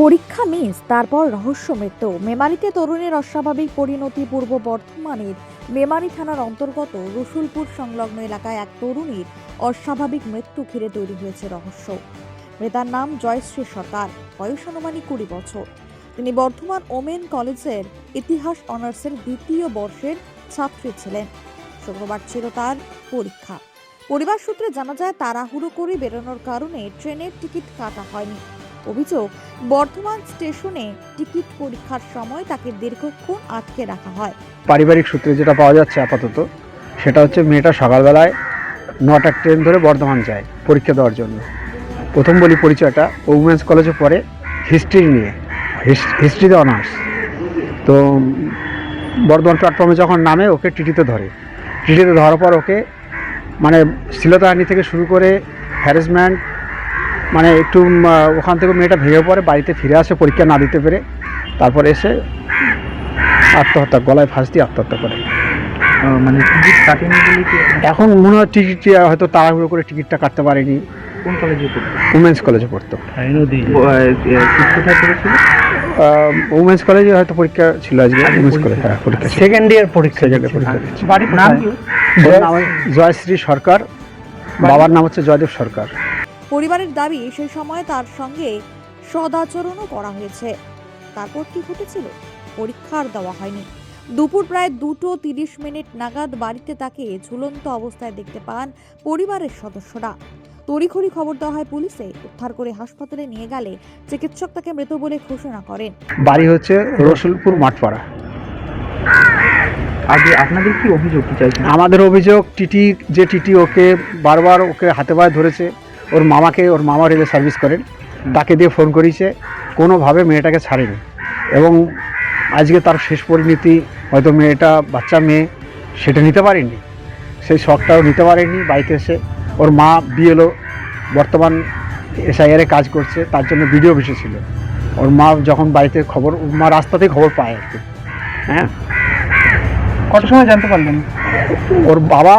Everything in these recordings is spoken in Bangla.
পরীক্ষা মিস, তারপর রহস্য মৃত্যু। মেমারিতে তরুণীর অস্বাভাবিক পরিণতি। পূর্ব বর্ধমানের মেমারি থানার অন্তর্গত রসুলপুর সংলগ্ন এলাকায় এক তরুণীর অস্বাভাবিক মৃত্যু ঘিরে তৈরি হয়েছে রহস্য। মৃতার নাম জয়শ্রী সরকার, বয়স আনুমানিক 20 বছর। তিনি বর্ধমান ওমেন কলেজের ইতিহাস অনার্সের দ্বিতীয় বর্ষের ছাত্রী ছিলেন। শুক্রবার ছিল তার পরীক্ষা। পরিবার সূত্রে জানা যায়, তাড়াহুড়ো করে বেরোনোর কারণে ট্রেনের টিকিট কাটা হয়নি। অভিযোগ, বর্ধমান স্টেশনে টিকিট পরীক্ষার সময় তাকে দীর্ঘক্ষণ আটকে রাখা হয়। পারিবারিক সূত্রে যেটা পাওয়া যাচ্ছে আপাতত, সেটা হচ্ছে মেয়েটা সকালবেলায় 9টার ট্রেন ধরে বর্ধমান যায় পরীক্ষা দেওয়ার জন্য। প্রথম বলি পরিচয়টা, উমেন্স কলেজে পড়ে হিস্ট্রি নিয়ে, হিস্ট্রিতে অনার্স। তো বর্ধমান প্ল্যাটফর্মে যখন নামে ওকে টিটিতে ধরার পর ওকে মানে শ্লীলতাহানি থেকে শুরু করে হ্যারাসমেন্ট, মানে একটু ওখান থেকে মেয়েটা ভেঙে পড়ে, বাড়িতে ফিরে আসে পরীক্ষা না দিতে পেরে। তারপর এসে আত্মহত্যা, গলায় ফাঁস দিয়ে আত্মহত্যা করে। মানে টিকিট কাটেনি বলে কি? এখন মনে হয় টিকিট হয়তো তাড়াহুড়ো করে টিকিটটা কাটতে পারেনি। কোন কলেজে পড়তো? উমেন্স কলেজে পড়তো। কোথায় পড়েছিল? উমেন্স কলেজে হয়তো পরীক্ষা ছিল আজকে। উমেন্স কলেজ, হ্যাঁ, পরীক্ষা ছিল। সেকেন্ড ইয়ার পরীক্ষা। বাড়ির নাম কি? জয়শ্রী সরকার, বাবার নাম হচ্ছে জয়দেব সরকার। পরিবারের দাবি, সেই সময় তার সঙ্গে সদাচরণও করা হয়েছে। তারপর কি ঘটেছিল? পরীক্ষার দেওয়া হয়নি। দুপুর প্রায় 2:30 নাগাদ বাড়িতে তাকে ঝুলন্ত অবস্থায় দেখতে পান পরিবারের সদস্যরা। তড়িঘড়ি খবর দেওয়া হয় পুলিশে। উদ্ধার করে হাসপাতালে নিয়ে গেলে চিকিৎসক তাকে মৃত বলে ঘোষণা করেন। বাড়ি হচ্ছে রসুলপুর মাঠপাড়া। আগে আপনাদের কি অভিযোগ, কি চাইছেন? আমাদের অভিযোগ, টিটি ওকে বারবার হাতে পায়ে ধরেছে। ওর মামা রেলে সার্ভিস করেন, তাকে দিয়ে ফোন করিয়েছে, কোনোভাবে মেয়েটাকে ছাড়েনি। এবং আজকে তার শেষ পরিণতি, হয়তো মেয়েটা বাচ্চা মেয়ে, সেটা নিতে পারেনি, সেই শখটাও নিতে পারেনি। বাড়িতে এসে ওর মা বিএলও, বর্তমান SIR কাজ করছে, তার জন্য ভিডিও অফিসে ছিল। ওর মা যখন বাড়িতে খবর, মা রাস্তাতেই খবর পায় আর কি। হ্যাঁ, কত সময় জানতে পারলেন? ওর বাবা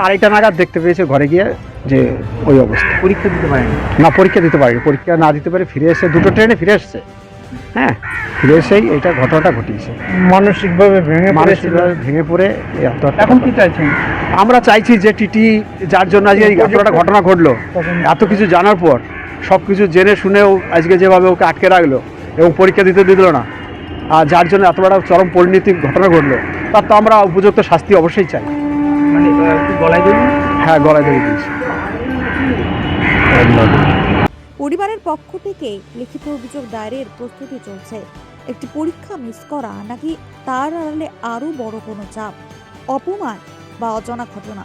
2:30 নাগাদ দেখতে পেয়েছে ঘরে গিয়ে যে ওই অবস্থা। পরীক্ষা দিতে পারেন না, পরীক্ষা দিতে পারেনি। পরীক্ষা না দিতে পারে ফিরে এসে, 2টো ট্রেনে ফিরে এসছে। হ্যাঁ, ফিরে এসেই এইটা ঘটনাটা ঘটিয়েছে। মানসিকভাবে ভেঙে পড়ে এই আত্মহত্যা। এখন কি চাইছেন? আমরা চাইছি যে টিটি, যার জন্য আজকে এই ঘটনা ঘটলো, এত কিছু জানার পর, সব কিছু জেনে শুনেও আজকে যেভাবে ওকে আটকে রাখলো এবং পরীক্ষা দিতে দিল না, আর যার জন্য এত বড় চরম পরিণতি ঘটনা ঘটলো, তার তো আমরা উপযুক্ত শাস্তি অবশ্যই চাই। মানে গলায় দড়ি? হ্যাঁ, গলায় দড়ি দিয়েছি। পরিবারের পক্ষ থেকে লিখিত অভিযোগ দায়েরের প্রস্তুতি চলছে। একটি পরীক্ষা মিস করা, নাকি তার আড়ালে আরো বড় কোনো চাপ, অপমান বা অজানা ঘটনা?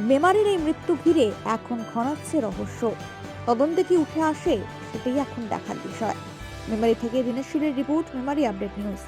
মেমারির এই মৃত্যু ঘিরে এখন ঘনাচ্ছে রহস্য। তদন্তে কি উঠে আসে, সেটাই এখন দেখার বিষয়। মেমারি থেকে দিনেশ্বরের রিপোর্ট, মেমারি আপডেট নিউজ।